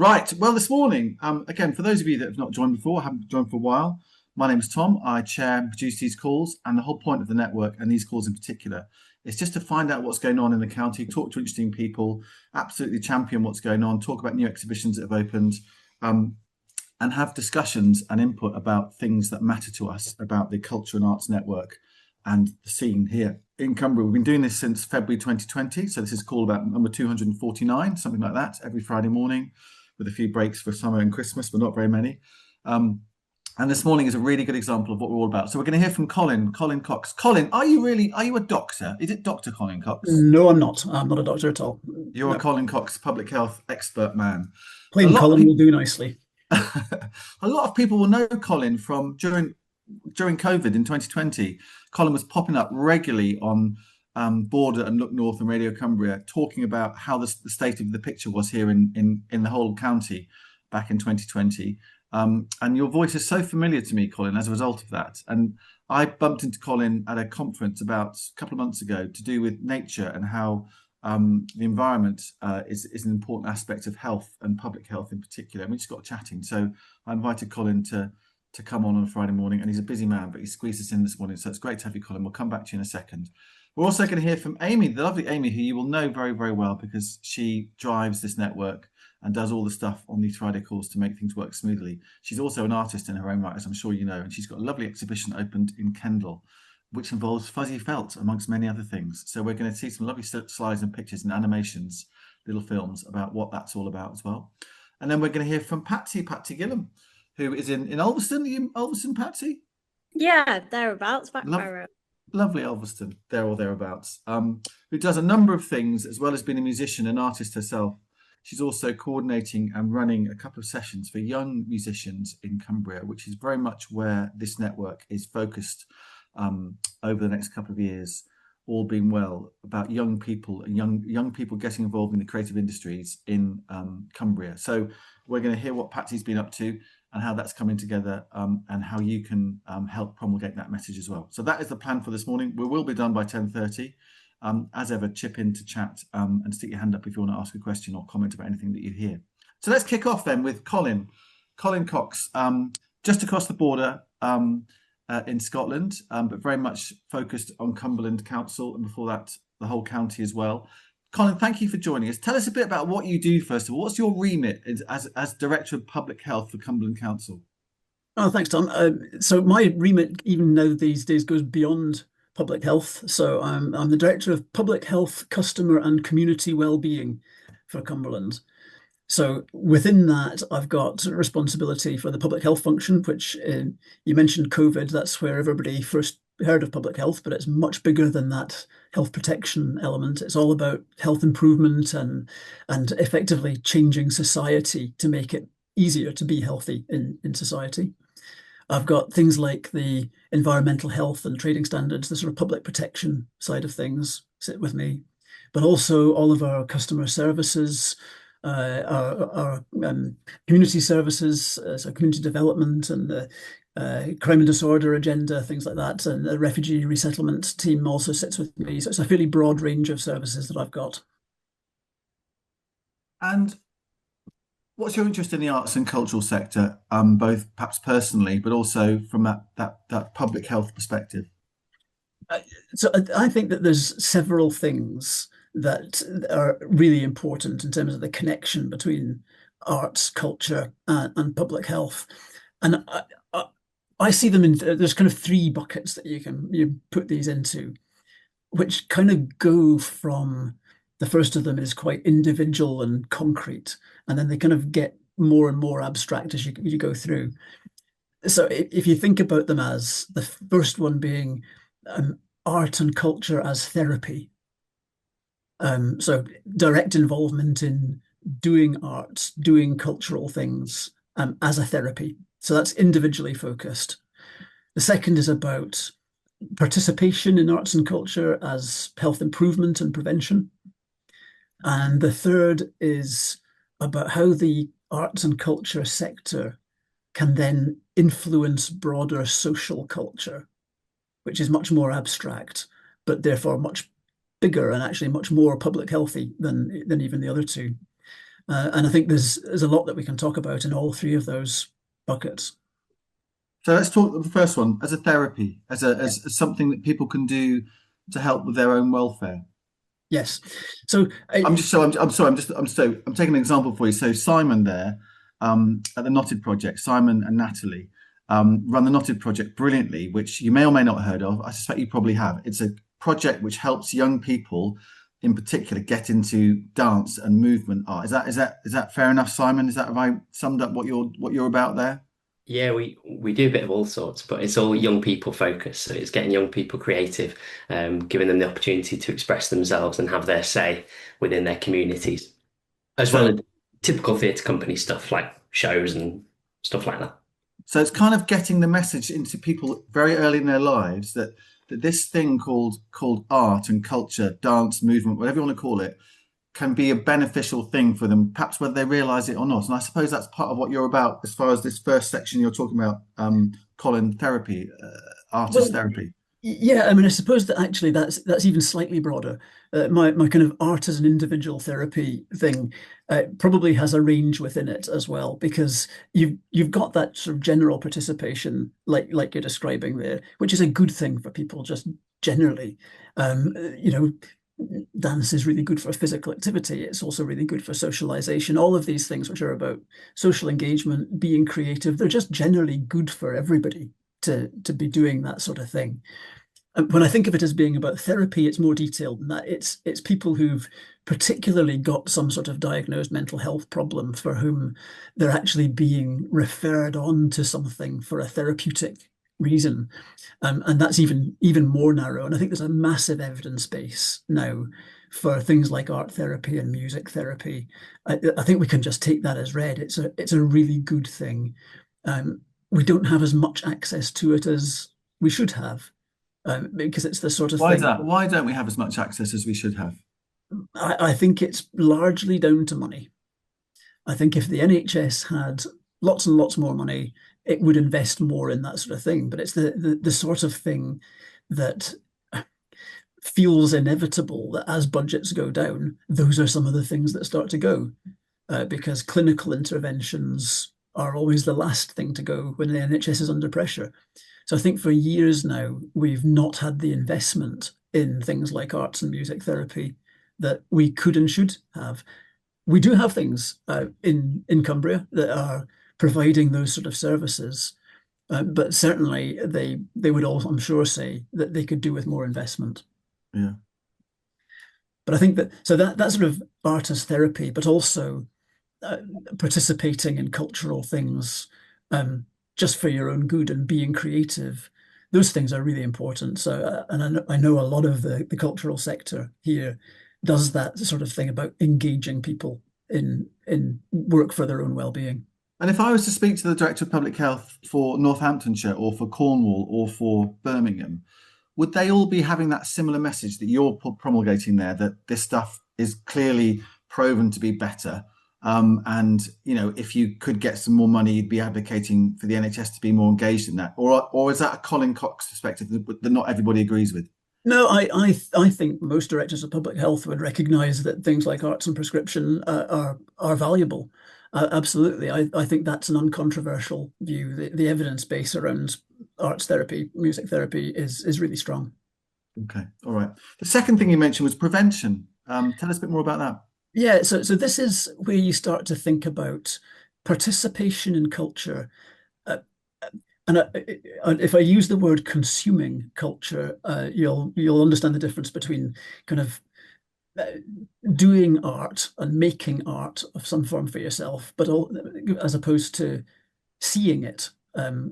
Right. Well, this morning, again, for those of you that have not joined before, haven't joined for a while, my name is Tom. I chair and produce these calls, and the whole point of the network, and these calls in particular, is just to find out what's going on in the county, talk to interesting people, absolutely champion what's going on, talk about new exhibitions that have opened, um, and have discussions and input about things that matter to us about the Culture and Arts Network and the scene here in Cumbria. We've been doing this since February 2020, so this is call about number 249, something like that, every Friday morning, with a few breaks for summer and Christmas, but not very many. And this morning is a really good example of what we're all about. So we're going to hear from Colin Cox. Colin, are you a doctor? Is it Dr. Colin Cox? No, I'm not. I'm not a doctor at all. You're a No. Colin Cox, public health expert man. A Plain lot of Colin will people, do nicely. a lot of people will know Colin from during COVID in 2020. Colin was popping up regularly on Border and Look North and Radio Cumbria, talking about how the state of the picture was here in the whole county back in 2020. And your voice is so familiar to me, Colin, as a result of that. And I bumped into Colin at a conference about a couple of months ago to do with nature and how the environment is an important aspect of health and public health in particular. And we just got chatting. So I invited Colin to come on a Friday morning, and he's a busy man, but he squeezed us in this morning. So it's great to have you, Colin. We'll come back to you in a second. We're also going to hear from Amy, the lovely Amy, who you will know very, very well because she drives this network and does all the stuff on these Friday calls to make things work smoothly. She's also an artist in her own right, as I'm sure you know, and she's got a lovely exhibition opened in Kendal, which involves fuzzy felt, amongst many other things. So we're going to see some lovely slides and pictures and animations, little films about what that's all about as well. And then we're going to hear from Patsy Gillam, who is in Ulverston. Are you Ulverston, Patsy? Yeah, thereabouts, back Love, by road. Lovely Ulverston, there or thereabouts, who does a number of things, as well as being a musician and artist herself. She's also coordinating and running a couple of sessions for young musicians in Cumbria, which is very much where this network is focused over the next couple of years, all being well, about young people and young people getting involved in the creative industries in Cumbria. So we're going to hear what Patsy's been up to and how that's coming together, and how you can help promulgate that message as well. So that is the plan for this morning. We will be done by 10:30. As ever, chip in to chat and stick your hand up if you want to ask a question or comment about anything that you hear. So let's kick off then with Colin Cox, just across the border in Scotland, but very much focused on Cumberland Council, and before that, the whole county as well. Colin, thank you for joining us. Tell us a bit about what you do, first of all. What's your remit as Director of Public Health for Cumberland Council? Oh, thanks, Tom. So my remit, even now these days, goes beyond public health. So I'm the Director of Public Health, Customer and Community Wellbeing for Cumberland. So within that, I've got responsibility for the public health function, which you mentioned COVID. That's where everybody first heard of public health, but it's much bigger than that health protection element. It's all about health improvement and effectively changing society to make it easier to be healthy in society. I've got things like the environmental health and trading standards, the sort of public protection side of things sit with me, but also all of our customer services, our community services, so community development and the crime and disorder agenda, things like that. And the refugee resettlement team also sits with me. So it's a fairly broad range of services that I've got. And what's your interest in the arts and cultural sector, both perhaps personally, but also from that public health perspective? So I think that there's several things that are really important in terms of the connection between arts, culture, and public health. And I see them in, there's kind of three buckets that you put these into, which kind of go from, the first of them is quite individual and concrete, and then they kind of get more and more abstract as you go through. So if you think about them as the first one being art and culture as therapy, so direct involvement in doing art, doing cultural things as a therapy. So that's individually focused. The second is about participation in arts and culture as health improvement and prevention. And the third is about how the arts and culture sector can then influence broader social culture, which is much more abstract, but therefore much bigger and actually much more public healthy than even the other two. And I think there's a lot that we can talk about in all three of those buckets. So let's talk the first one as a therapy, as something that people can do to help with their own welfare. Yes. So I'm sorry. I'm taking an example for you. So Simon there, at the Knotted Project, Simon and Natalie, run the Knotted Project brilliantly, which you may or may not have heard of. I suspect you probably have. It's a project which helps young people, in particular, get into dance and movement art. Is that fair enough, Simon? Have I summed up what you're about there? Yeah, we do a bit of all sorts, but it's all young people focused. So it's getting young people creative, giving them the opportunity to express themselves and have their say within their communities, as well So as typical theatre company stuff like shows and stuff like that. So it's kind of getting the message into people very early in their lives that this thing called art and culture, dance, movement, whatever you want to call it, can be a beneficial thing for them, perhaps whether they realize it or not. And I suppose that's part of what you're about as far as this first section you're talking about, Colin, therapy, artist Well, therapy. yeah, I mean, I suppose that actually that's even slightly broader. My kind of art as an individual therapy thing probably has a range within it as well, because you've got that sort of general participation, like you're describing there, which is a good thing for people just generally. You know, dance is really good for physical activity. It's also really good for socialization. All of these things which are about social engagement, being creative, they're just generally good for everybody to be doing that sort of thing. And when I think of it as being about therapy, it's more detailed than that. It's people who've particularly got some sort of diagnosed mental health problem for whom they're actually being referred on to something for a therapeutic reason. And that's even more narrow. And I think there's a massive evidence base now for things like art therapy and music therapy. I think we can just take that as read. It's a really good thing. We don't have as much access to it as we should have, because it's the sort of Why is thing. that? Why don't we have as much access as we should have? I think it's largely down to money. I think if the NHS had lots and lots more money, it would invest more in that sort of thing. But it's the sort of thing that feels inevitable that as budgets go down, those are some of the things that start to go, because clinical interventions are always the last thing to go when the NHS is under pressure. So I think for years now, we've not had the investment in things like arts and music therapy that we could and should have. We do have things in Cumbria that are providing those sort of services, but certainly they would all, I'm sure, say that they could do with more investment. Yeah. But I think that sort of artist therapy, but also participating in cultural things just for your own good and being creative, those things are really important. So, and I know a lot of the cultural sector here does that sort of thing about engaging people in work for their own well-being. And if I was to speak to the Director of Public Health for Northamptonshire or for Cornwall or for Birmingham, would they all be having that similar message that you're promulgating there, that this stuff is clearly proven to be better? And if you could get some more money, you'd be advocating for the NHS to be more engaged in that, or is that a Colin Cox perspective that not everybody agrees with? No, I think most directors of public health would recognise that things like arts and prescription are valuable. Absolutely, I think that's an uncontroversial view. The evidence base around arts therapy, music therapy is really strong. Okay, all right. The second thing you mentioned was prevention. Tell us a bit more about that. Yeah, so this is where you start to think about participation in culture. And if I use the word consuming culture, you'll understand the difference between kind of doing art and making art of some form for yourself, but as opposed to seeing it.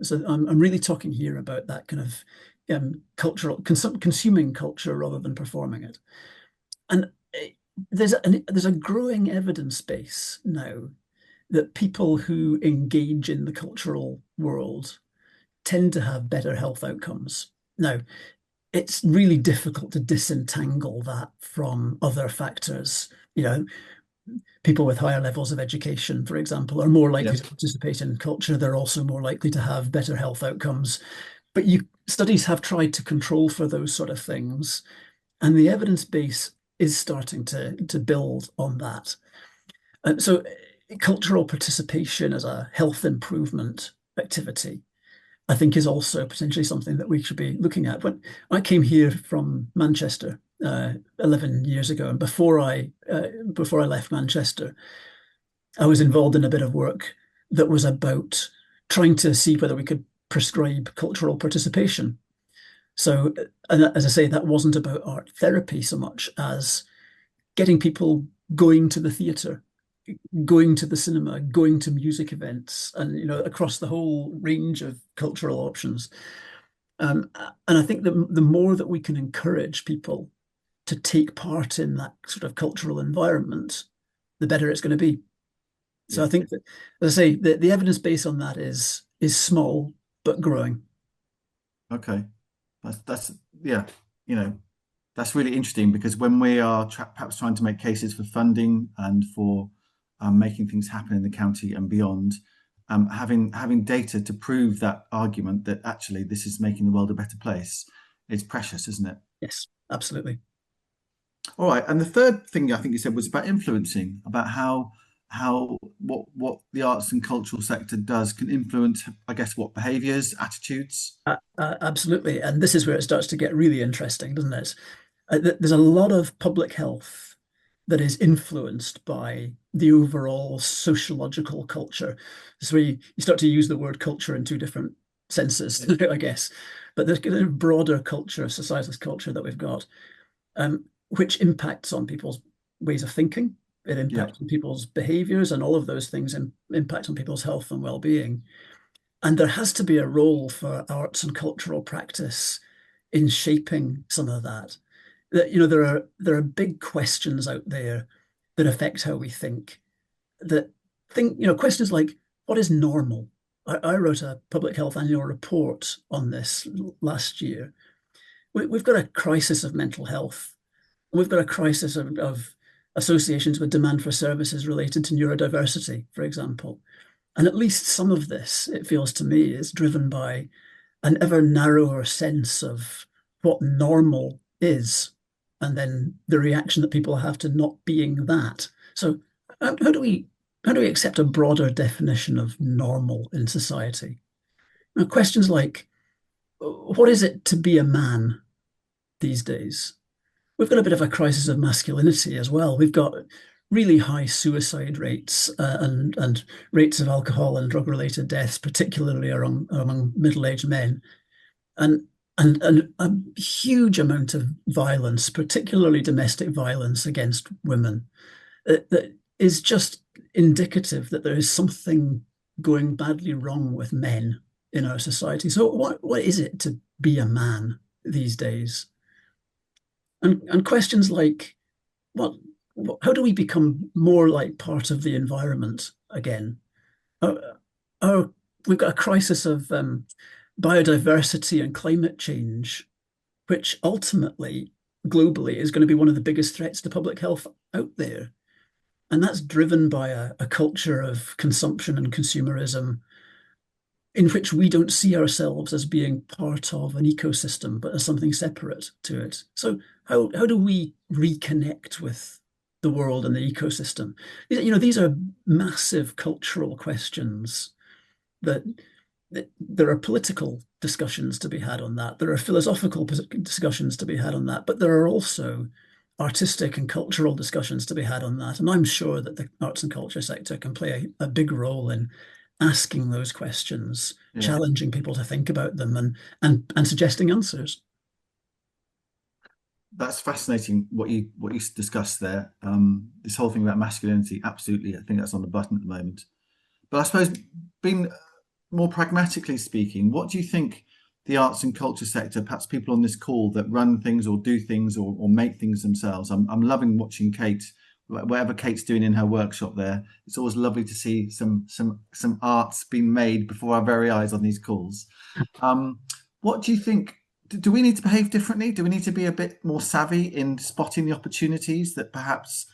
So I'm really talking here about that kind of cultural consuming culture rather than performing it. And there's a growing evidence base now that people who engage in the cultural world tend to have better health outcomes. Now, it's really difficult to disentangle that from other factors. People with higher levels of education, for example, are more likely to participate in culture. They're also more likely to have better health outcomes. But studies have tried to control for those sort of things, and the evidence base is starting to build on that. So cultural participation as a health improvement activity, I think, is also potentially something that we should be looking at. When I came here from Manchester 11 years ago, and before I left Manchester, I was involved in a bit of work that was about trying to see whether we could prescribe cultural participation. So, and as I say, that wasn't about art therapy so much as getting people going to the theatre, going to the cinema, going to music events, and across the whole range of cultural options. And I think that the more that we can encourage people to take part in that sort of cultural environment, the better it's going to be. So I think that, as I say, the evidence base on that is small but growing. Okay, that's yeah, that's really interesting, because when we are perhaps trying to make cases for funding and for making things happen in the county and beyond, having data to prove that argument that actually this is making the world a better place is precious, isn't it? Yes, absolutely. All right, and the third thing I think you said was about influencing, about how what the arts and cultural sector does can influence, I guess, what behaviours, attitudes. Absolutely. And this is where it starts to get really interesting, doesn't it? There's a lot of public health that is influenced by the overall sociological culture. So you start to use the word culture in two different senses, I guess. But there's a broader culture, societalist culture that we've got, which impacts on people's ways of thinking. It impacts on people's behaviors, and all of those things impact on people's health and well-being. And there has to be a role for arts and cultural practice in shaping some of that. There are big questions out there that affect how we think. Questions like, what is normal? I wrote a public health annual report on this last year. We've got a crisis of mental health. We've got a crisis of associations with demand for services related to neurodiversity, for example. And at least some of this, it feels to me, is driven by an ever narrower sense of what normal is, and then the reaction that people have to not being that. So how do we accept a broader definition of normal in society? Now, questions like, what is it to be a man these days? We've got a bit of a crisis of masculinity as well. We've got really high suicide rates and rates of alcohol and drug-related deaths, particularly among middle-aged men, and a huge amount of violence, particularly domestic violence against women, that is just indicative that there is something going badly wrong with men in our society. So what is it to be a man these days? And questions like, how do we become more like part of the environment again? We've got a crisis of biodiversity and climate change, which ultimately, globally, is going to be one of the biggest threats to public health out there. And that's driven by a culture of consumption and consumerism in which we don't see ourselves as being part of an ecosystem, but as something separate to it. So how do we reconnect with the world and the ecosystem? These are massive cultural questions that there are political discussions to be had on that. There are philosophical discussions to be had on that, but there are also artistic and cultural discussions to be had on that. And I'm sure that the arts and culture sector can play a big role in asking those questions, challenging people to think about them, and suggesting answers. That's fascinating what you discussed there. This whole thing about masculinity, absolutely. I think that's on the button at the moment. But I suppose, being more pragmatically speaking, what do you think the arts and culture sector, perhaps people on this call that run things or do things or make things themselves? I'm loving watching Kate, whatever Kate's doing in her workshop there. It's always lovely to see some arts being made before our very eyes on these calls. What do you think? Do we need to behave differently? Do we need to be a bit more savvy in spotting the opportunities that perhaps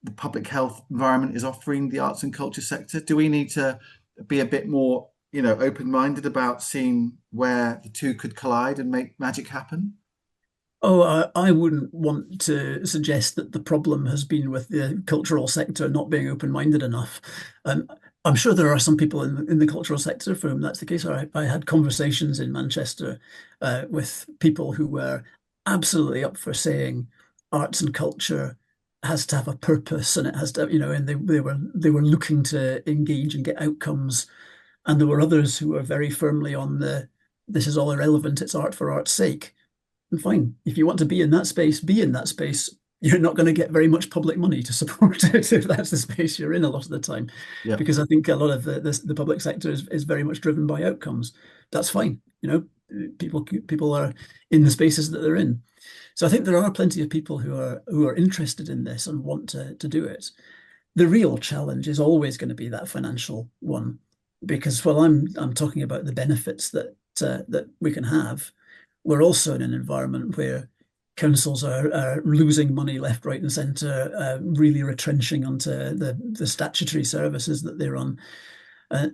the public health environment is offering the arts and culture sector? Do we need to be a bit more, open-minded about seeing where the two could collide and make magic happen? Oh, I wouldn't want to suggest that the problem has been with the cultural sector not being open-minded enough. Um, I'm sure there are some people in the cultural sector for whom that's the case. I had conversations in Manchester with people who were absolutely up for saying arts and culture has to have a purpose, and it has to, and they were looking to engage and get outcomes. And there were others who were very firmly on the this is all irrelevant, it's art for art's sake. And fine, if you want to be in that space, be in that space. You're not going to get very much public money to support it if that's the space you're in a lot of the time. Yeah. Because I think a lot of the public sector is very much driven by outcomes. That's fine. People are in the spaces that they're in. So I think there are plenty of people who are interested in this and want to do it. The real challenge is always going to be that financial one, because while I'm talking about the benefits that we can have, we're also in an environment where councils are losing money left, right, and centre, really retrenching onto the statutory services that they run.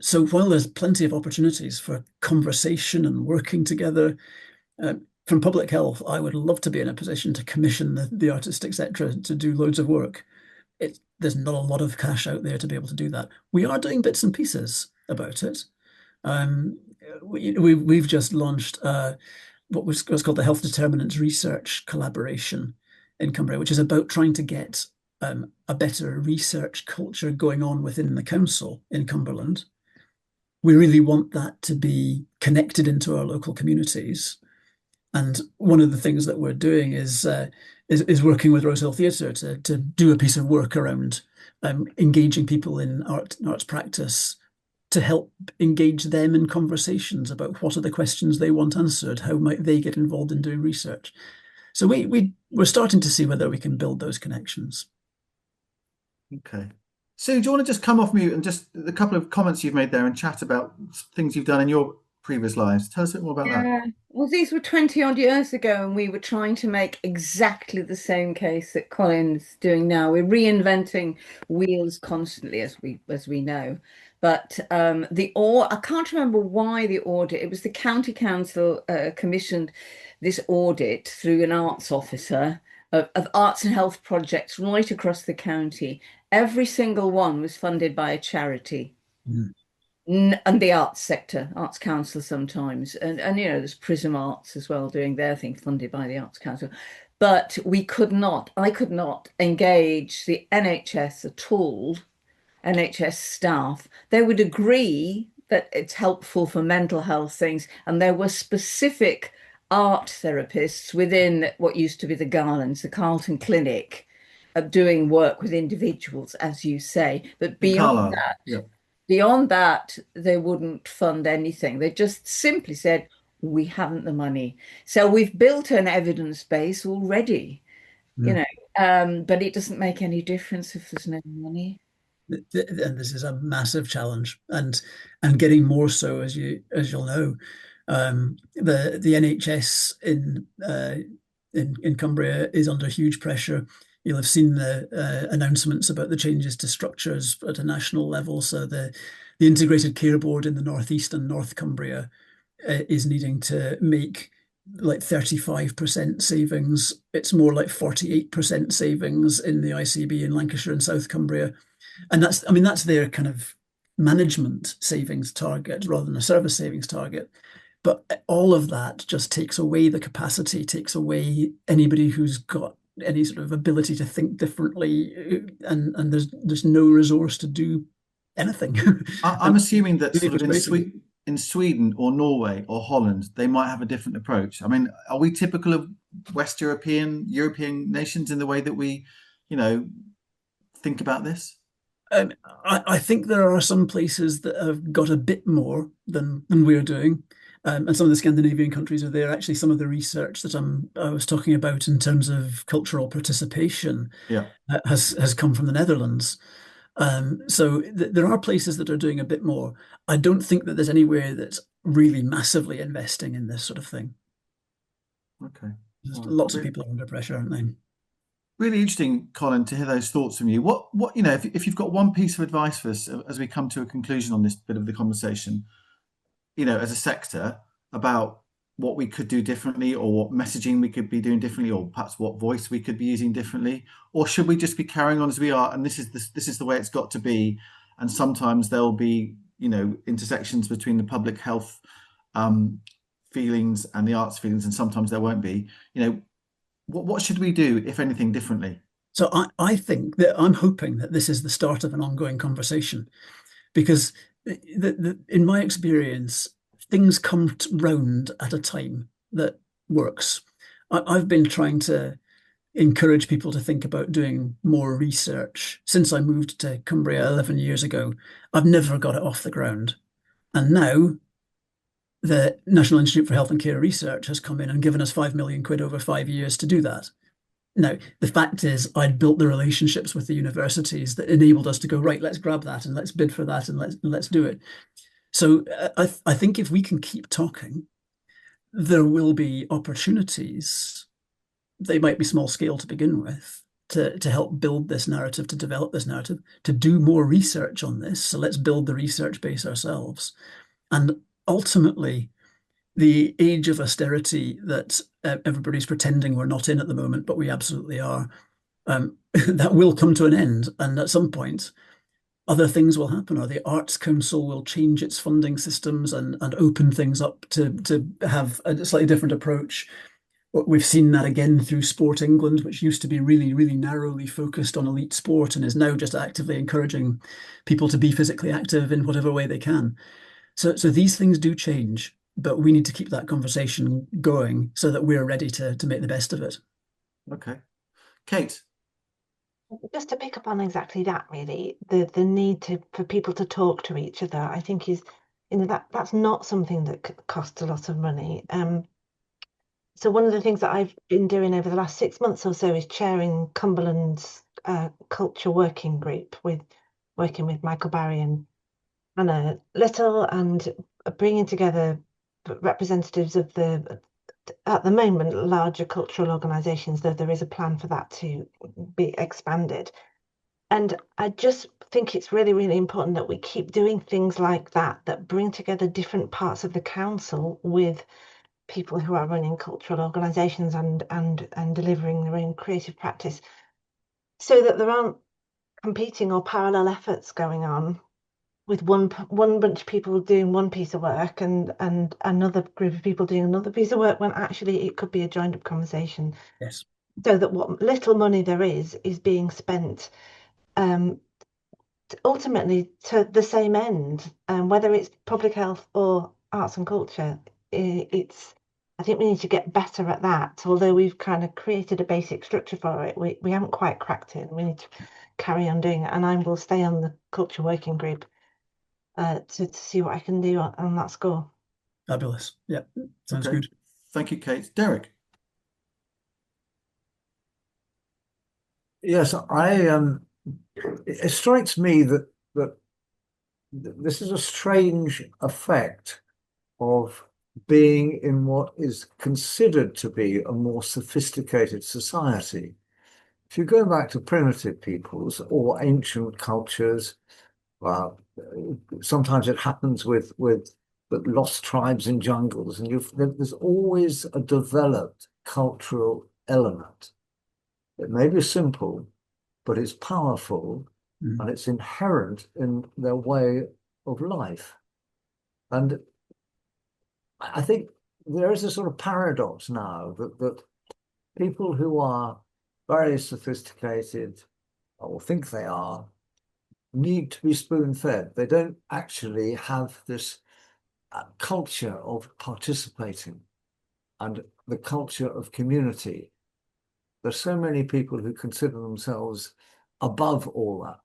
So while there's plenty of opportunities for conversation and working together, from public health, I would love to be in a position to commission the artistic sector to do loads of work. There's not a lot of cash out there to be able to do that. We are doing bits and pieces about it. We've just launched what's called the Health Determinants Research Collaboration in Cumbria, which is about trying to get a better research culture going on within the council in Cumberland. We really want that to be connected into our local communities. And one of the things that we're doing is working with Rosehill Theatre to do a piece of work around engaging people in arts practice to help engage them in conversations about what are the questions they want answered, how might they get involved in doing research. So we're starting to see whether we can build those connections. Okay. Sue, do you want to just come off mute and just a couple of comments you've made there and chat about things you've done in your previous lives? Tell us a bit more about that. Well, these were 20 odd years ago, and we were trying to make exactly the same case that Colin's doing now. We're reinventing wheels constantly, as we know. But I can't remember why the audit, it was the county council commissioned this audit through an arts officer of arts and health projects right across the county. Every single one was funded by a charity. Mm. And the arts sector, Arts Council sometimes, and there's Prism Arts as well doing their thing, funded by the Arts Council. But I could not engage the NHS at all, NHS staff. They would agree that it's helpful for mental health things, and there were specific art therapists within what used to be the Garlands, the Carlton Clinic, doing work with individuals, as you say. But beyond that. Yeah. Beyond that, they wouldn't fund anything. They just simply said, we haven't the money. So we've built an evidence base already, but it doesn't make any difference if there's no money. And this is a massive challenge, and getting more so, as you'll know. The NHS in Cumbria is under huge pressure. You'll have seen the announcements about the changes to structures at a national level. So the Integrated Care Board in the North East and North Cumbria is needing to make like 35% savings. It's more like 48% savings in the ICB in Lancashire and South Cumbria. And that's their kind of management savings target rather than a service savings target. But all of that just takes away the capacity, takes away anybody who's got any sort of ability to think differently, and there's no resource to do anything. I'm assuming that sort of in Sweden or Norway or Holland, they might have a different approach. I mean, are we typical of West European nations in the way that we, think about this? I think there are some places that have got a bit more than we're doing. And some of the Scandinavian countries are there. Actually, some of the research that I was talking about in terms of cultural participation has come from the Netherlands. So there are places that are doing a bit more. I don't think that there's anywhere that's really massively investing in this sort of thing. Okay. Lots of people are under pressure, aren't they? Really interesting, Colin, to hear those thoughts from you. What if you've got one piece of advice for us as we come to a conclusion on this bit of the conversation, as a sector, about what we could do differently, or what messaging we could be doing differently, or perhaps what voice we could be using differently? Or should we just be carrying on as we are, and this is the way it's got to be? And sometimes there'll be, intersections between the public health feelings and the arts feelings, and sometimes there won't be. What should we do, if anything, differently? So I think that I'm hoping that this is the start of an ongoing conversation, because in my experience, things come round at a time that works. I've been trying to encourage people to think about doing more research since I moved to Cumbria 11 years ago. I've never got it off the ground. And now the National Institute for Health and Care Research has come in and given us 5 million quid over 5 years to do that. Now, the fact is, I'd built the relationships with the universities that enabled us to go, right, let's grab that and let's bid for that and let's do it. So I think if we can keep talking, there will be opportunities. They might be small scale to begin with, to help build this narrative, to develop this narrative, to do more research on this. So let's build the research base ourselves. And ultimately, the age of austerity that everybody's pretending we're not in at the moment, but we absolutely are, that will come to an end. And at some point, other things will happen, or the Arts Council will change its funding systems and open things up to have a slightly different approach. We've seen that again through Sport England, which used to be really, really narrowly focused on elite sport and is now just actively encouraging people to be physically active in whatever way they can. So these things do change, but we need to keep that conversation going so that we're ready to make the best of it. Okay. Kate? Just to pick up on exactly that, really, the need for people to talk to each other, I think is, that's not something that costs a lot of money. So one of the things that I've been doing over the last 6 months or so is chairing Cumberland's culture working group, working with Michael Barry and Anna Little, and bringing together representatives of at the moment, larger cultural organisations, though there is a plan for that to be expanded. And I just think it's really, really important that we keep doing things like that bring together different parts of the council with people who are running cultural organisations and delivering their own creative practice, so that there aren't competing or parallel efforts going on with one bunch of people doing one piece of work and another group of people doing another piece of work, when actually it could be a joined up conversation. Yes. So that what little money there is being spent ultimately to the same end, whether it's public health or arts and culture. I think we need to get better at that. Although we've kind of created a basic structure for it, we haven't quite cracked it. We need to carry on doing it. And I will stay on the culture working group to see what I can do on that score. Fabulous. Yeah, sounds good. Thank you, Kate. Derek? Yes, it strikes me that this is a strange effect of being in what is considered to be a more sophisticated society. If you go back to primitive peoples or ancient cultures, sometimes it happens with lost tribes in jungles, and there's always a developed cultural element. It may be simple, but it's powerful, and it's inherent in their way of life. And I think there is a sort of paradox now that people who are very sophisticated, or think they are, need to be spoon-fed. They don't actually have this culture of participating and the culture of community. There's so many people who consider themselves above all that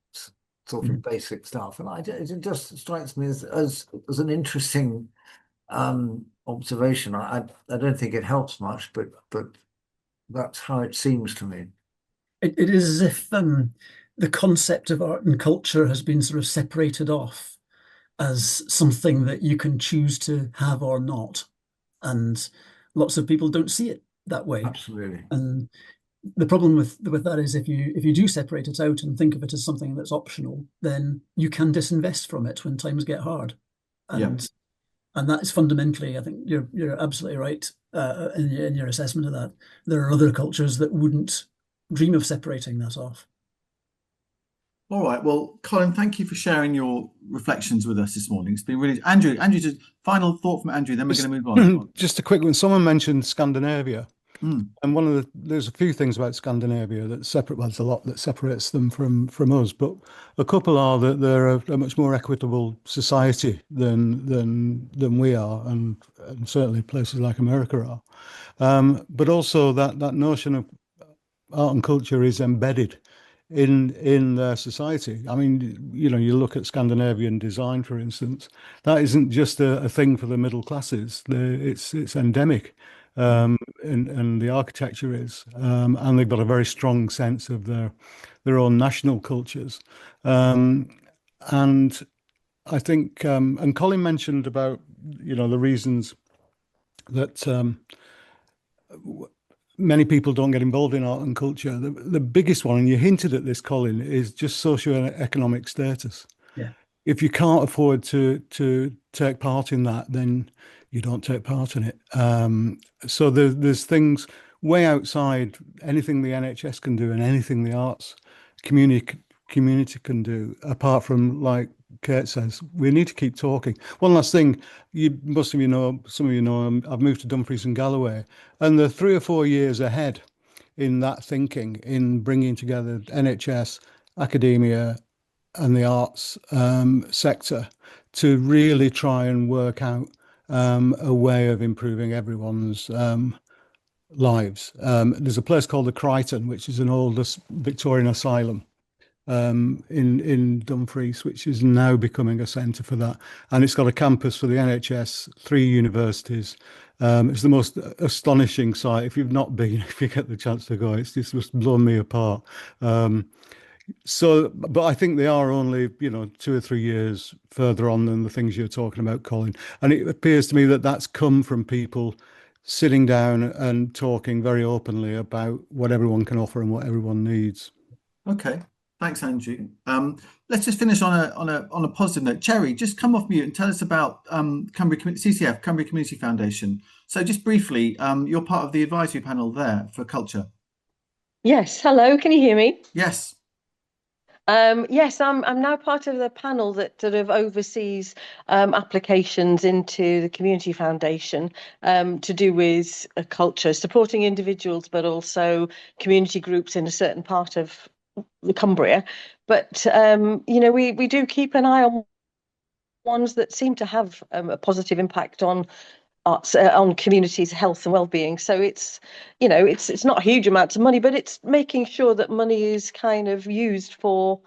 sort of basic stuff, and it just strikes me as an interesting observation. I don't think it helps much, but that's how it seems to me. It is as if the concept of art and culture has been sort of separated off as something that you can choose to have or not, and lots of people don't see it that way. Absolutely. And the problem with that is if you do separate it out and think of it as something that's optional, then you can disinvest from it when times get hard. And And that is fundamentally, I think you're absolutely right in your assessment of that. There are other cultures that wouldn't dream of separating that off. All right. Well, Colin, thank you for sharing your reflections with us this morning. It's been really Andrew, just final thought from Andrew, then we're going to move on. Just a quick one. Someone mentioned Scandinavia. Mm. And there's a few things about Scandinavia that separate, well, there's a lot that separates them from us, but a couple are that they're a much more equitable society than we are, and certainly places like America are. But also that notion of art and culture is embedded in their society. I mean, you look at Scandinavian design, for instance, that isn't just a thing for the middle classes. It's endemic. And the architecture is, and they've got a very strong sense of their own national cultures. And I think, and Colin mentioned about, the reasons that many people don't get involved in art and culture. The biggest one, and you hinted at this, Colin, is just socio-economic status. Yeah. If you can't afford to take part in that, then you don't take part in it. So there's things way outside anything the NHS can do and anything the arts community can do, apart from, like Kate says, we need to keep talking. One last thing, some of you know, I've moved to Dumfries and Galloway, and they're 3 or 4 years ahead in that thinking, in bringing together NHS, academia, and the arts sector to really try and work out a way of improving everyone's lives. There's a place called the Crichton, which is an oldest Victorian asylum in Dumfries, which is now becoming a centre for that. And it's got a campus for the NHS, 3 universities. It's the most astonishing site. If you've not been, if you get the chance to go, it's just blown me apart. But I think they are only, 2 or 3 years further on than the things you're talking about, Colin. And it appears to me that that's come from people sitting down and talking very openly about what everyone can offer and what everyone needs. Okay. Thanks, Andrew. Let's just finish on a positive note. Cherry, just come off mute and tell us about CCF, Cumbria Community Foundation. So just briefly, you're part of the advisory panel there for culture. Yes. Hello. Can you hear me? Yes. Yes, I'm now part of the panel that sort of oversees applications into the Community Foundation to do with culture, supporting individuals, but also community groups in a certain part of the Cumbria. But we do keep an eye on ones that seem to have a positive impact on arts, on communities' health and well-being. So it's not huge amounts of money, but it's making sure that money is kind of used for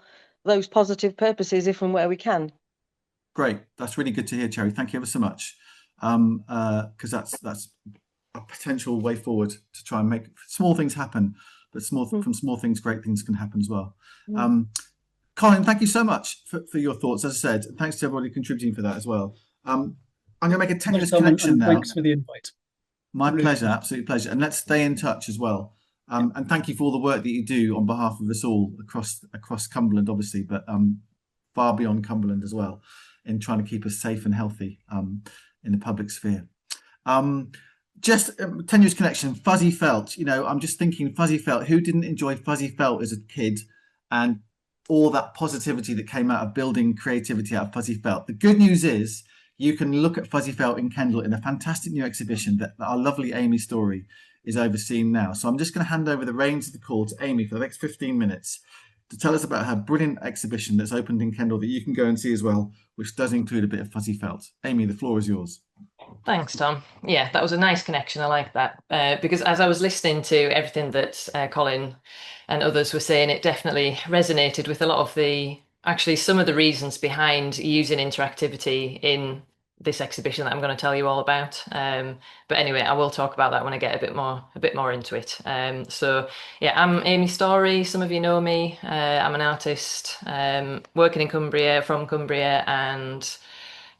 those positive purposes if and where we can. Great, that's really good to hear, Cherry. Thank you ever so much, because that's a potential way forward to try and make small things happen, but from small things, great things can happen as well. Colin, thank you so much for your thoughts. As I said, thanks to everybody contributing for that as well. I'm going to make a tenuous connection now. Thanks for the invite. My pleasure, absolute pleasure. And let's stay in touch as well. And thank you for all the work that you do on behalf of us all across Cumberland, obviously, but far beyond Cumberland as well, in trying to keep us safe and healthy in the public sphere. Just tenuous connection, fuzzy felt. I'm just thinking fuzzy felt. Who didn't enjoy fuzzy felt as a kid, and all that positivity that came out of building creativity out of fuzzy felt? The good news is, you can look at Fuzzy Felt in Kendal in a fantastic new exhibition that our lovely Amy Story is overseeing now. So I'm just going to hand over the reins of the call to Amy for the next 15 minutes to tell us about her brilliant exhibition that's opened in Kendal that you can go and see as well, which does include a bit of Fuzzy Felt. Amy, the floor is yours. Thanks, Tom. Yeah, that was a nice connection. I like that because as I was listening to everything that Colin and others were saying, it definitely resonated with a lot of some of the reasons behind using interactivity in this exhibition that I'm going to tell you all about. But anyway, I will talk about that when I get a bit more into it. So yeah, I'm Amy Story. Some of you know me. I'm an artist working in Cumbria, from Cumbria, and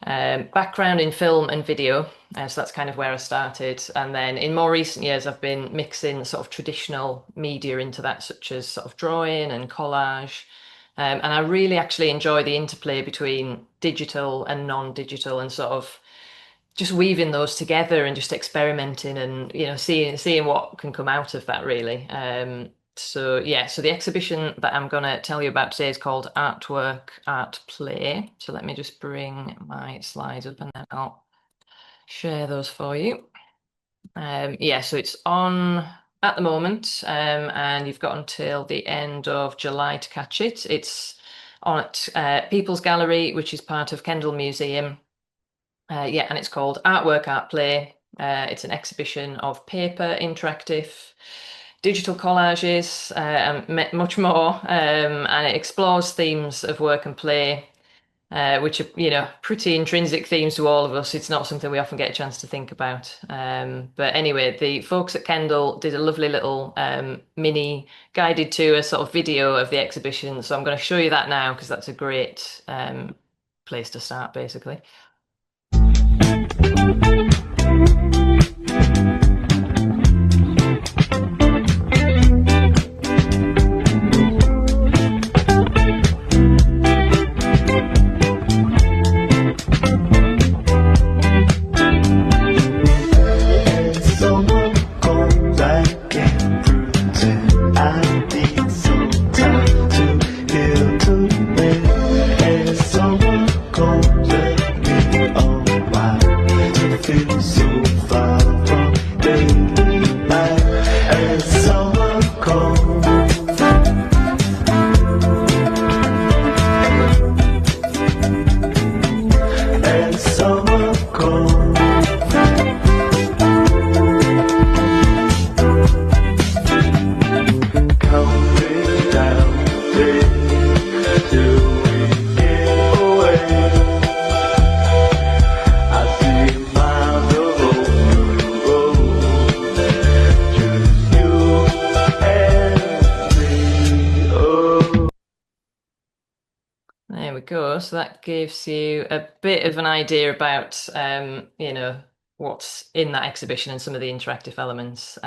background in film and video. So that's kind of where I started. And then in more recent years, I've been mixing sort of traditional media into that, such as sort of drawing and collage. And I really actually enjoy the interplay between digital and non-digital, and sort of just weaving those together and just experimenting and seeing what can come out of that really. So the exhibition that I'm going to tell you about today is called Artwork, Art Play. So let me just bring my slides up and then I'll share those for you. So it's on at the moment, and you've got until the end of July to catch it. It's on at People's Gallery, which is part of Kendal Museum. And it's called Artwork, Art Play. It's an exhibition of paper, interactive, digital collages, and much more. And it explores themes of work and play, which are, pretty intrinsic themes to all of us. It's not something we often get a chance to think about. But anyway, the folks at Kendal did a lovely little mini guided tour sort of video of the exhibition. So I'm going to show you that now because that's a great place to start, basically. So that gives you a bit of an idea about, what's in that exhibition and some of the interactive elements.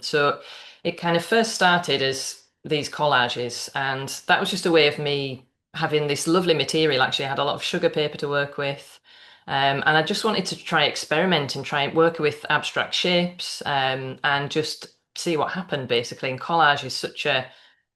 So it kind of first started as these collages, and that was just a way of me having this lovely material. Actually, I had a lot of sugar paper to work with, and I just wanted to try experiment and try and work with abstract shapes, and just see what happened, basically. And collage is such a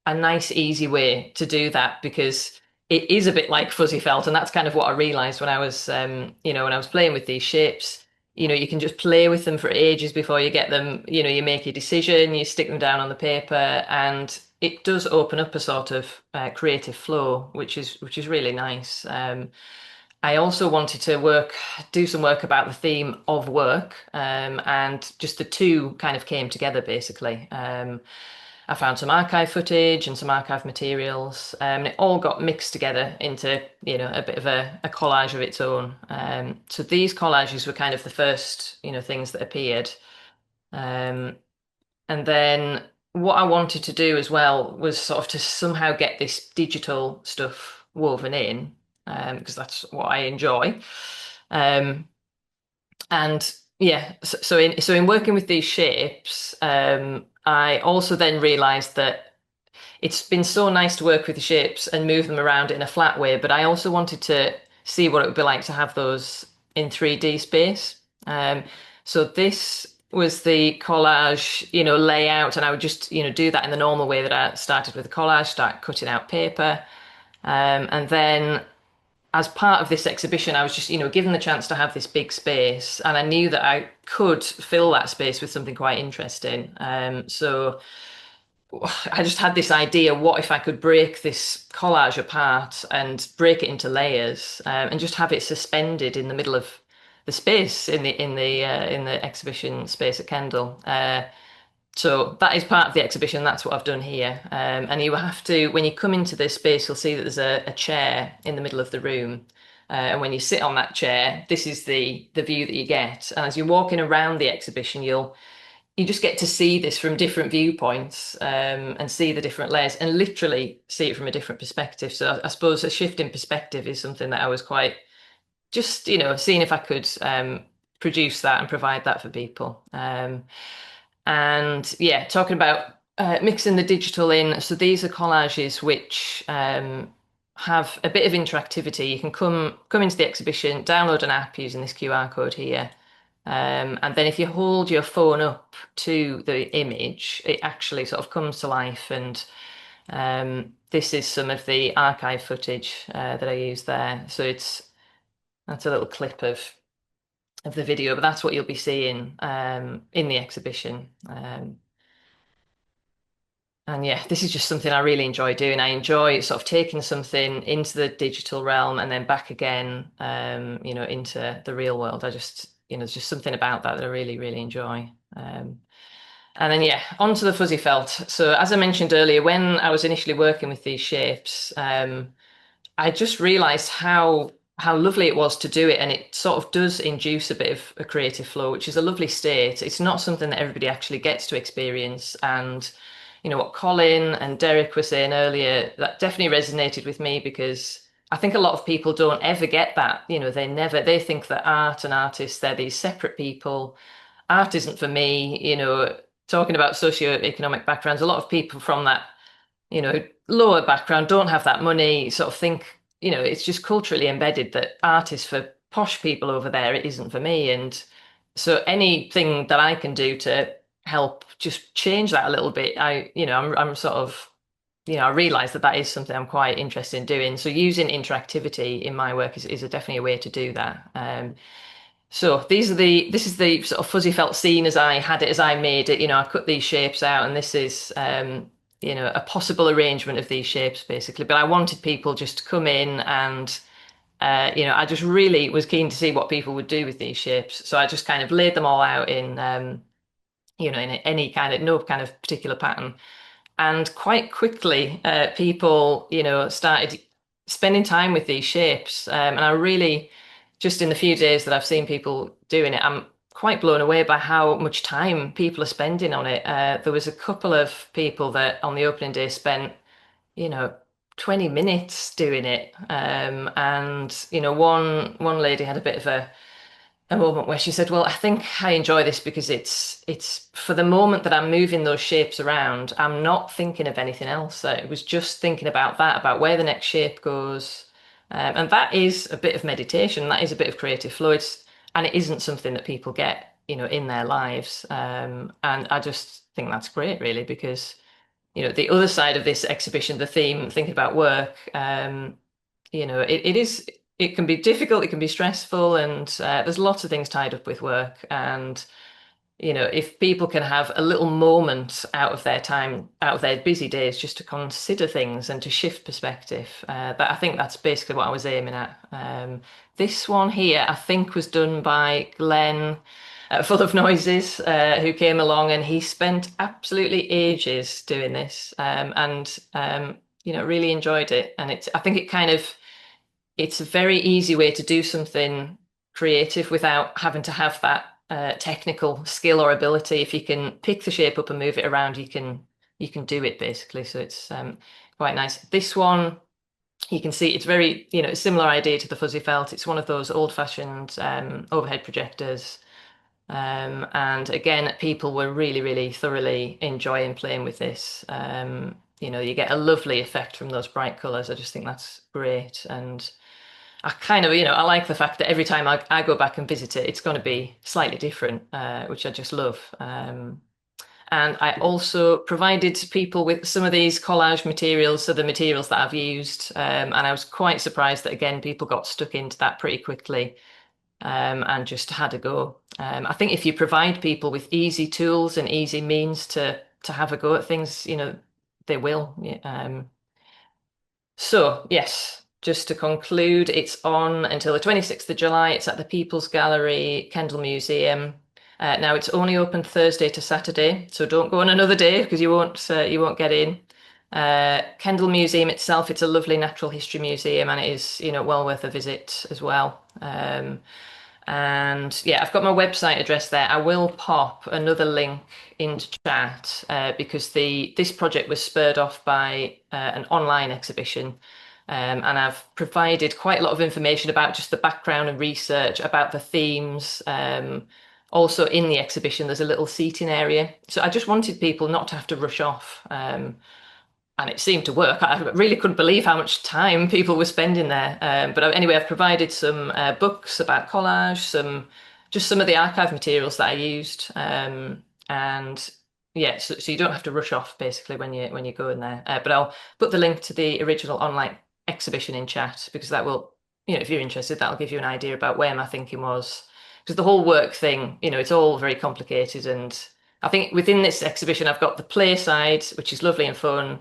nice, easy way to do that because it is a bit like fuzzy felt, and that's kind of what I realized when I was when I was playing with these shapes. You can just play with them for ages before you get them. You make your decision, you stick them down on the paper, and it does open up a sort of creative flow, which is really nice. I also wanted to do some work about the theme of work, and just the two kind of came together, basically. I found some archive footage and some archive materials, and it all got mixed together into, a bit of a collage of its own. So these collages were kind of the first, things that appeared. And then what I wanted to do as well was sort of to somehow get this digital stuff woven in, because that's what I enjoy. And so in working with these shapes, I also then realized that it's been so nice to work with the shapes and move them around in a flat way, but I also wanted to see what it would be like to have those in 3D space. So this was the collage, layout, and I would just, do that in the normal way that I started with the collage, start cutting out paper. And then as part of this exhibition, I was just, given the chance to have this big space, and I knew that I could fill that space with something quite interesting. So I just had this idea: what if I could break this collage apart and break it into layers, and just have it suspended in the middle of the space in the exhibition space at Kendal. So that is part of the exhibition. That's what I've done here. And you have to, when you come into this space, you'll see that there's a chair in the middle of the room. And when you sit on that chair, this is the view that you get. And as you're walking around the exhibition, you just get to see this from different viewpoints, and see the different layers and literally see it from a different perspective. So I suppose a shift in perspective is something that I was quite just, seeing if I could produce that and provide that for people. And yeah, talking about mixing the digital in. So these are collages which have a bit of interactivity. You can come into the exhibition, download an app using this QR code here, And then if you hold your phone up to the image, it actually sort of comes to life. And this is some of the archive footage that I use there. So that's a little clip of the video, but that's what you'll be seeing in the exhibition. And yeah, this is just something I really enjoy doing. I enjoy sort of taking something into the digital realm and then back again, into the real world. I just, there's just something about that I really, really enjoy. And then, yeah, onto the fuzzy felt. So as I mentioned earlier, when I was initially working with these shapes, I just realized how lovely it was to do it, and it sort of does induce a bit of a creative flow, which is a lovely state. It's not something that everybody actually gets to experience, and what Colin and Derek were saying earlier, that definitely resonated with me, because I think a lot of people don't ever get that. They think that art and artists, they're these separate people. Art isn't for me. Talking about socioeconomic backgrounds, a lot of people from that lower background don't have that money, sort of think, it's just culturally embedded that art is for posh people over there, it isn't for me. And so anything that I can do to help just change that a little bit, I'm sort of, I realize that is something I'm quite interested in doing. So using interactivity in my work is definitely a way to do that. So this is the sort of fuzzy felt scene as I had it, as I made it. I cut these shapes out, and this is a possible arrangement of these shapes, basically. But I wanted people just to come in and I just really was keen to see what people would do with these shapes. So I just kind of laid them all out in in any kind of, no kind of particular pattern. And quite quickly, people, started spending time with these shapes. And I really, just in the few days that I've seen people doing it, I'm quite blown away by how much time people are spending on it. There was a couple of people that on the opening day spent, 20 minutes doing it. And, one lady had a bit of a moment where she said, well, I think I enjoy this because it's for the moment that I'm moving those shapes around, I'm not thinking of anything else. It was just thinking about that, about where the next shape goes. And that is a bit of meditation. That is a bit of creative flow. And it isn't something that people get, in their lives. And I just think that's great, really, because, the other side of this exhibition, the theme, thinking about work, it can be difficult, it can be stressful, and there's lots of things tied up with work. And if people can have a little moment out of their time, out of their busy days, just to consider things and to shift perspective, I think that's basically what I was aiming at. This one here, I think, was done by Glenn, Full of Noises, who came along, and he spent absolutely ages doing this, and really enjoyed it. And I think it's a very easy way to do something creative without having to have that technical skill or ability. If you can pick the shape up and move it around, you can do it, basically. So it's quite nice. This one, you can see it's very, a similar idea to the fuzzy felt. It's one of those old-fashioned overhead projectors. And again, people were really, really thoroughly enjoying playing with this. You get a lovely effect from those bright colors. I just think that's great. And I kind of, I like the fact that every time I go back and visit it, it's going to be slightly different, which I just love. And I also provided people with some of these collage materials, so the materials that I've used. And I was quite surprised that, again, people got stuck into that pretty quickly and just had a go. I think if you provide people with easy tools and easy means to have a go at things, they will. So, yes. Just to conclude, it's on until the 26th of July. It's at the People's Gallery, Kendal Museum. Now it's only open Thursday to Saturday, so don't go on another day because you won't get in. Kendal Museum itself, it's a lovely natural history museum, and it is well worth a visit as well. And yeah, I've got my website address there. I will pop another link into chat because this project was spurred off by an online exhibition. And I've provided quite a lot of information about just the background and research about the themes. Also in the exhibition, there's a little seating area. So I just wanted people not to have to rush off. And it seemed to work. I really couldn't believe how much time people were spending there. But anyway, I've provided some books about collage, some just some of the archive materials that I used. And yeah, so you don't have to rush off basically when you go in there. But I'll put the link to the original online exhibition in chat, because that will, if you're interested, that'll give you an idea about where my thinking was. Because the whole work thing, it's all very complicated. And I think within this exhibition, I've got the play side, which is lovely and fun.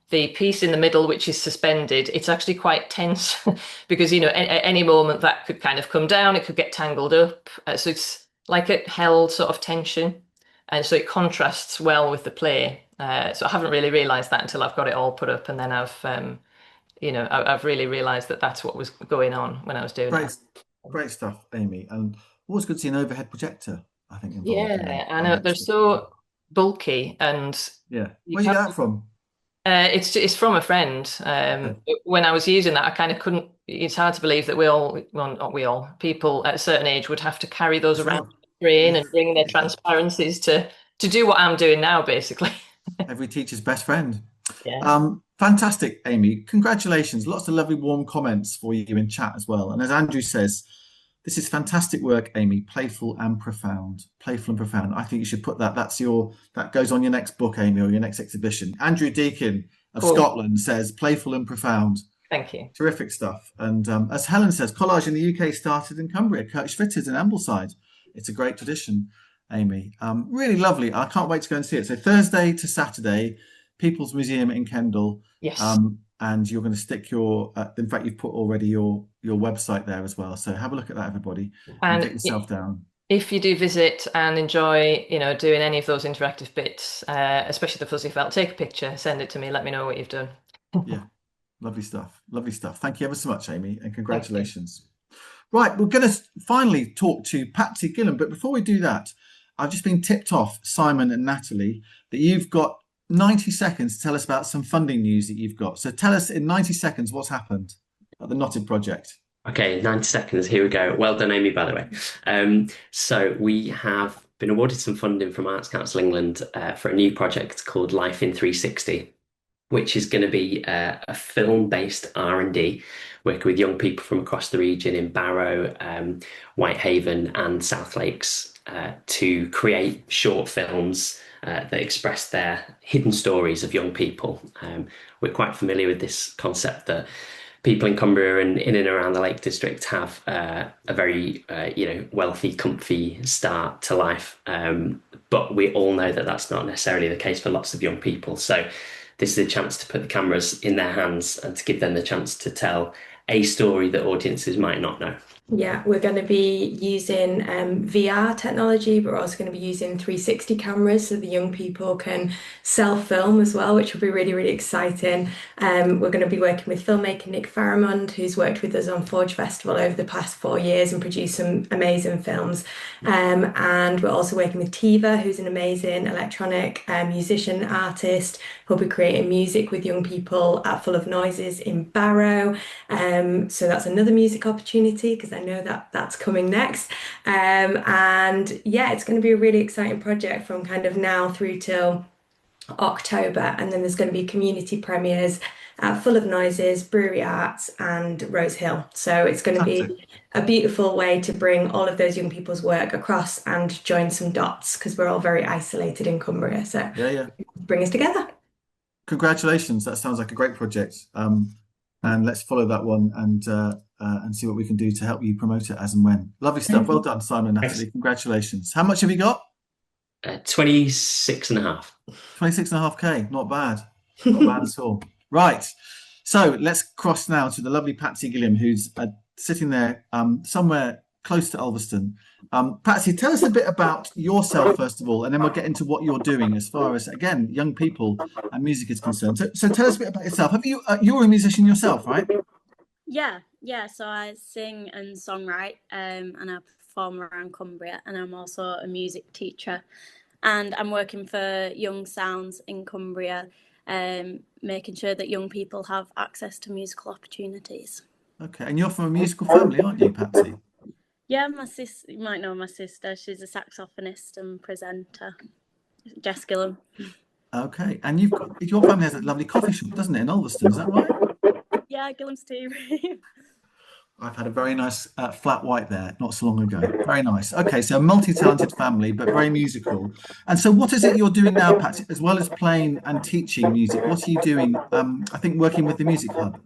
The piece in the middle, which is suspended, it's actually quite tense because, at any moment that could kind of come down, it could get tangled up. So it's like a held sort of tension. And so it contrasts well with the play. So I haven't really realised that until I've got it all put up, and then I've really realised that that's what was going on when I was doing that. Great stuff, Amy. And always good to see an overhead projector, I think, involved. Yeah, I know. They're so bulky, and yeah. Where you get that from? It's from a friend. When I was using that, I kind of couldn't. It's hard to believe that not we all, people at a certain age would have to carry those around the brain and bring their transparencies to do what I'm doing now, basically. Every teacher's best friend. Yeah. Fantastic, Amy. Congratulations. Lots of lovely, warm comments for you in chat as well. And as Andrew says, this is fantastic work, Amy. Playful and profound. Playful and profound. I think you should put that. That goes on your next book, Amy, or your next exhibition. Andrew Deakin of Scotland says, playful and profound. Thank you. Terrific stuff. And as Helen says, collage in the UK started in Cumbria, Kirkfitted in Ambleside. It's a great tradition, Amy. Really lovely. I can't wait to go and see it. So Thursday to Saturday, People's Museum in Kendal. Yes. And you're going to stick your, in fact, you've put already your website there as well. So have a look at that, everybody, and get yourself down. If you do visit and enjoy, doing any of those interactive bits, especially the fuzzy felt, take a picture, send it to me, let me know what you've done. Yeah, lovely stuff. Lovely stuff. Thank you ever so much, Amy, and congratulations. Right, we're going to finally talk to Patsy Gillam. But before we do that, I've just been tipped off, Simon and Natalie, that you've got 90 seconds to tell us about some funding news that you've got. So tell us in 90 seconds what's happened at the Knotted Project. Okay, 90 seconds. Here we go. Well done, Amy, by the way. So we have been awarded some funding from Arts Council England for a new project called Life in 360, which is going to be a film-based R&D, working with young people from across the region in Barrow, Whitehaven and South Lakes to create short films that express their hidden stories of young people. We're quite familiar with this concept that people in Cumbria and in and around the Lake District have a very wealthy, comfy start to life. But we all know that that's not necessarily the case for lots of young people. So this is a chance to put the cameras in their hands and to give them the chance to tell a story that audiences might not know. Yeah, we're going to be using VR technology, but we're also going to be using 360 cameras so the young people can self-film as well, which will be really, really exciting. We're going to be working with filmmaker Nick Faramond, who's worked with us on Forge Festival over the past 4 years and produced some amazing films. And we're also working with Tiva, who's an amazing electronic musician, artist, who'll be creating music with young people at Full of Noises in Barrow. So that's another music opportunity, because I know that that's coming next. And yeah, it's going to be a really exciting project from kind of now through till October. And then there's going to be community premieres at Full of Noises, Brewery Arts and Rose Hill. So it's going to be a beautiful way to bring all of those young people's work across and join some dots, because we're all very isolated in Cumbria. So bring us together. Congratulations. That sounds like a great project. And let's follow that one and see what we can do to help you promote it as and when. Lovely stuff. Well done, Simon and Natalie. Thanks. Congratulations. How much have you got? 26.5. 26.5K. Not bad. Not bad at all. Right. So let's cross now to the lovely Patsy Gillam, who's sitting there somewhere close to Ulverston. Patsy, tell us a bit about yourself, first of all, and then we'll get into what you're doing as far as, again, young people and music is concerned. So tell us a bit about yourself. Have you, you're a musician yourself, right? Yeah. So I sing and songwrite and I perform around Cumbria, and I'm also a music teacher. And I'm working for Young Sounds in Cumbria, making sure that young people have access to musical opportunities. Okay, and you're from a musical family, aren't you, Patsy? Yeah, my sister, you might know my sister. She's a saxophonist and presenter, Jess Gillam. Okay, and your family has a lovely coffee shop, doesn't it, in Ulverston? Is that right? Yeah, Gillam's Tea. I've had a very nice flat white there not so long ago. Very nice. Okay, so multi-talented family, but very musical. And so what is it you're doing now, Patsy, as well as playing and teaching music? What are you doing? I think working with the Music Hub.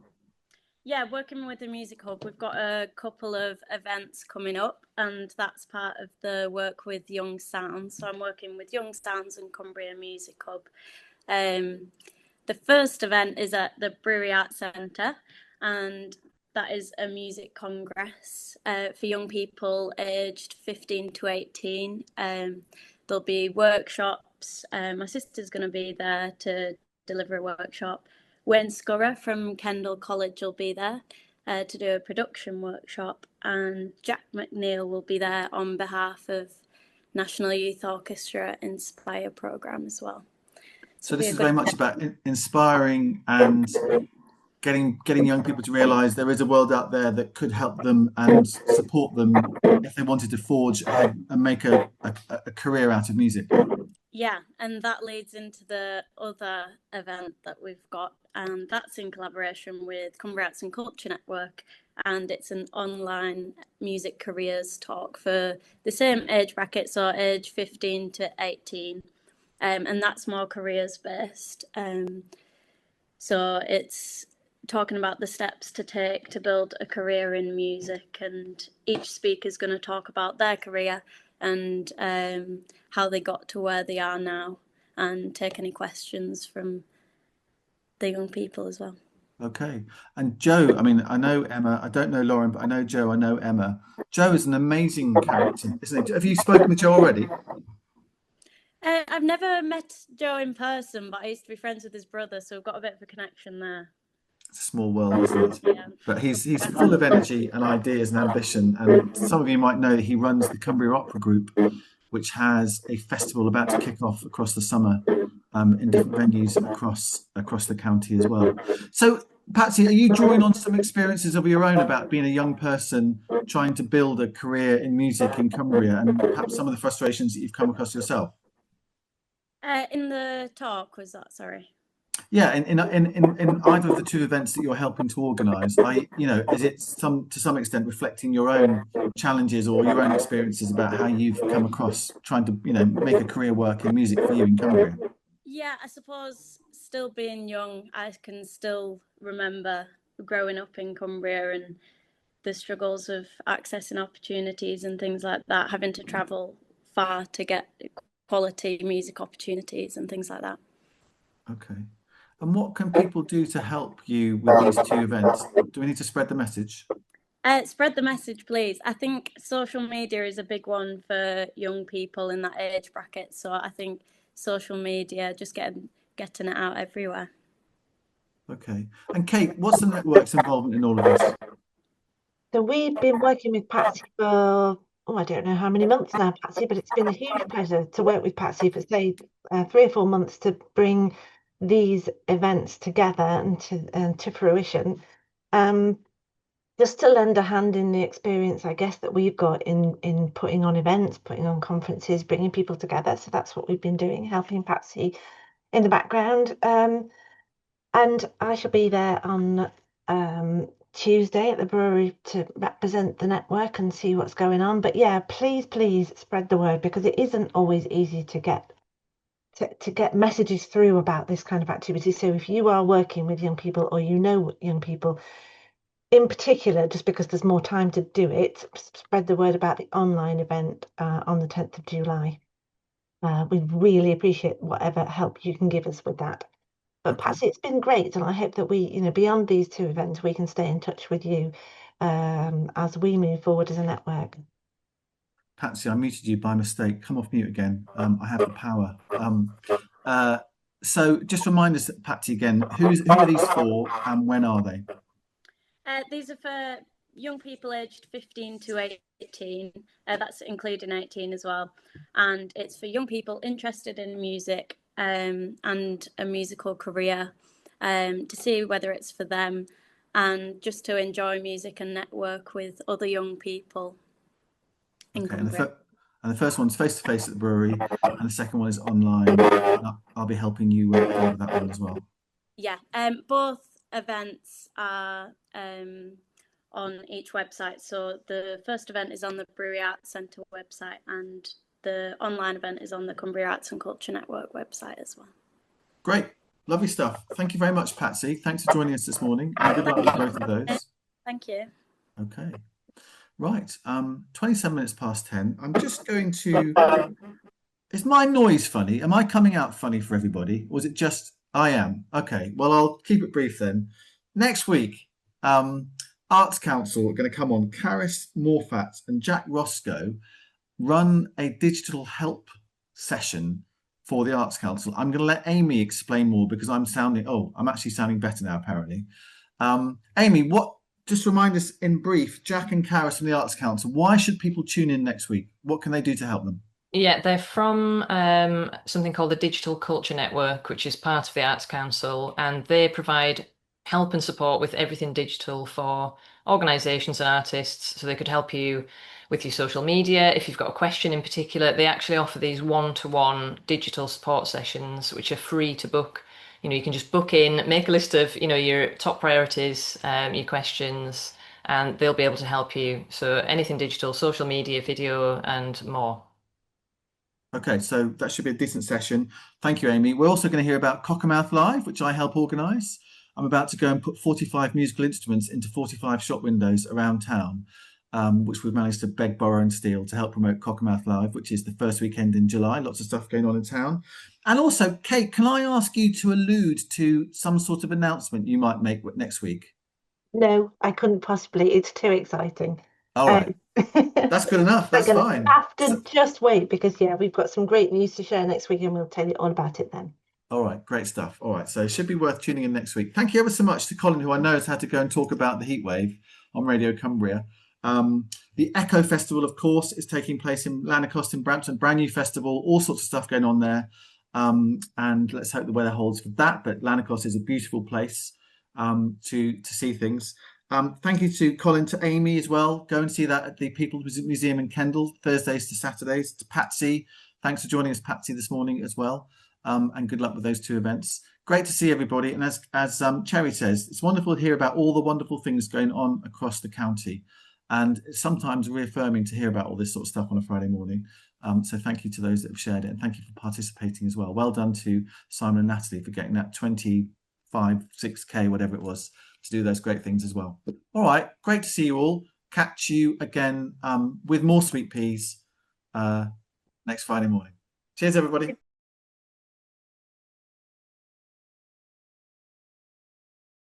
Yeah, working with the Music Hub, we've got a couple of events coming up, and that's part of the work with Young Sounds. So I'm working with Young Sounds and Cumbria Music Hub. The first event is at the Brewery Arts Centre, and that is a music congress for young people aged 15 to 18. There'll be workshops. My sister's going to be there to deliver a workshop. Wayne Scurra from Kendal College will be there to do a production workshop, and Jack McNeil will be there on behalf of National Youth Orchestra Inspire programme as well. So this is very much about inspiring and getting young people to realise there is a world out there that could help them and support them if they wanted to forge ahead and make a career out of music. Yeah, and that leads into the other event that we've got, and that's in collaboration with Cumbria Arts and Culture Network, and it's an online music careers talk for the same age bracket, so age 15 to 18. And that's more careers based. So it's talking about the steps to take to build a career in music, and each speaker is going to talk about their career and how they got to where they are now, and take any questions from the young people as well. Okay. And Joe, I mean, I know Emma, I don't know Lauren, but I know Joe, I know Emma. Joe is an amazing character, isn't he? Have you spoken with Joe already? I've never met Joe in person, but I used to be friends with his brother, so we've got a bit of a connection there. It's a small world, isn't it? Yeah. But he's full of energy and ideas and ambition. And some of you might know that he runs the Cumbria Opera Group, which has a festival about to kick off across the summer in different venues across the county as well. So, Patsy, are you drawing on some experiences of your own about being a young person trying to build a career in music in Cumbria, and perhaps some of the frustrations that you've come across yourself? In the talk, was that? Sorry. Yeah, in either of the two events that you're helping to organise, is it to some extent reflecting your own challenges or your own experiences about how you've come across trying to make a career work in music for you in Cumbria? Yeah, I suppose still being young, I can still remember growing up in Cumbria and the struggles of accessing opportunities and things like that, having to travel far to get quality music opportunities and things like that. Okay. And what can people do to help you with these two events? Do we need to spread the message? Spread the message, please. I think social media is a big one for young people in that age bracket. So I think social media, just getting it out everywhere. Okay. And Kate, what's the network's involvement in all of this? So we've been working with Patsy for, I don't know how many months now, Patsy, but it's been a huge pleasure to work with Patsy for, say, 3 or 4 months to bring these events together and to fruition. Just to lend a hand in the experience, I guess, that we've got in putting on events, putting on conferences, bringing people together. So that's what we've been doing, helping Patsy in the background. And I shall be there on Tuesday at the brewery to represent the network and see what's going on. But yeah, please spread the word, because it isn't always easy to get messages through about this kind of activity. So if you are working with young people, or young people in particular, just because there's more time to do it, spread the word about the online event on the 10th of July. We really appreciate whatever help you can give us with that. But Patsy, it's been great, and I hope that we, beyond these two events, we can stay in touch with you as we move forward as a network. Patsy, I muted you by mistake. Come off mute again. I have the power. So just remind us, Patsy, again, who are these for and when are they? These are for young people aged 15 to 18. That's including 18 as well. And it's for young people interested in music and a musical career, to see whether it's for them, and just to enjoy music and network with other young people in Cumbria. And the first one's face-to-face at the brewery, and the second one is online. I'll be helping you with that one as well. Yeah, both events are on each website. So the first event is on the Brewery Arts Centre website, and the online event is on the Cumbria Arts and Culture Network website as well. Great. Lovely stuff. Thank you very much, Patsy. Thanks for joining us this morning, and good luck with both of those. Thank you. Okay. Right. 27 minutes past 10. I'm just going to... Is my noise funny? Am I coming out funny for everybody? Or is it just I am? Okay. Well, I'll keep it brief then. Next week, Arts Council are going to come on. Caris Morfat and Jack Roscoe run a digital help session for the Arts Council. I'm going to let Amy explain more because I'm actually sounding better now, apparently. Amy, just remind us in brief, Jack and Caris from the Arts Council, why should people tune in next week? What can they do to help them? Yeah, they're from something called the Digital Culture Network, which is part of the Arts Council, and they provide help and support with everything digital for organisations and artists. So they could help you with your social media. If you've got a question in particular, they actually offer these one-to-one digital support sessions, which are free to book. You can just book in, make a list of, your top priorities, your questions, and they'll be able to help you. So anything digital, social media, video, and more. Okay, so that should be a decent session. Thank you, Amy. We're also going to hear about Cockermouth Live, which I help organise. I'm about to go and put 45 musical instruments into 45 shop windows around town, which we've managed to beg, borrow and steal to help promote Cockermouth Live, which is the first weekend in July. Lots of stuff going on in town. And also, Kate, can I ask you to allude to some sort of announcement you might make next week? No, I couldn't possibly. It's too exciting. All right. That's good enough. That's fine. Have to just wait because, we've got some great news to share next week and we'll tell you all about it then. All right. Great stuff. All right. So it should be worth tuning in next week. Thank you ever so much to Colin, who I know has had to go and talk about the heatwave on Radio Cumbria. The Echo Festival, of course, is taking place in Lanercost in Brampton. Brand new festival, all sorts of stuff going on there. And let's hope the weather holds for that. But Lanercost is a beautiful place to see things. Thank you to Colin, to Amy as well. Go and see that at the People's Museum in Kendal, Thursdays to Saturdays. To Patsy, thanks for joining us, Patsy, this morning as well. And good luck with those two events. Great to see everybody. And as Cherry says, it's wonderful to hear about all the wonderful things going on across the county. And it's sometimes reaffirming to hear about all this sort of stuff on a Friday morning. So thank you to those that have shared it. And thank you for participating as well. Well done to Simon and Natalie for getting that 6K, whatever it was, to do those great things as well. All right, great to see you all. Catch you again with more Sweet Peas next Friday morning. Cheers, everybody.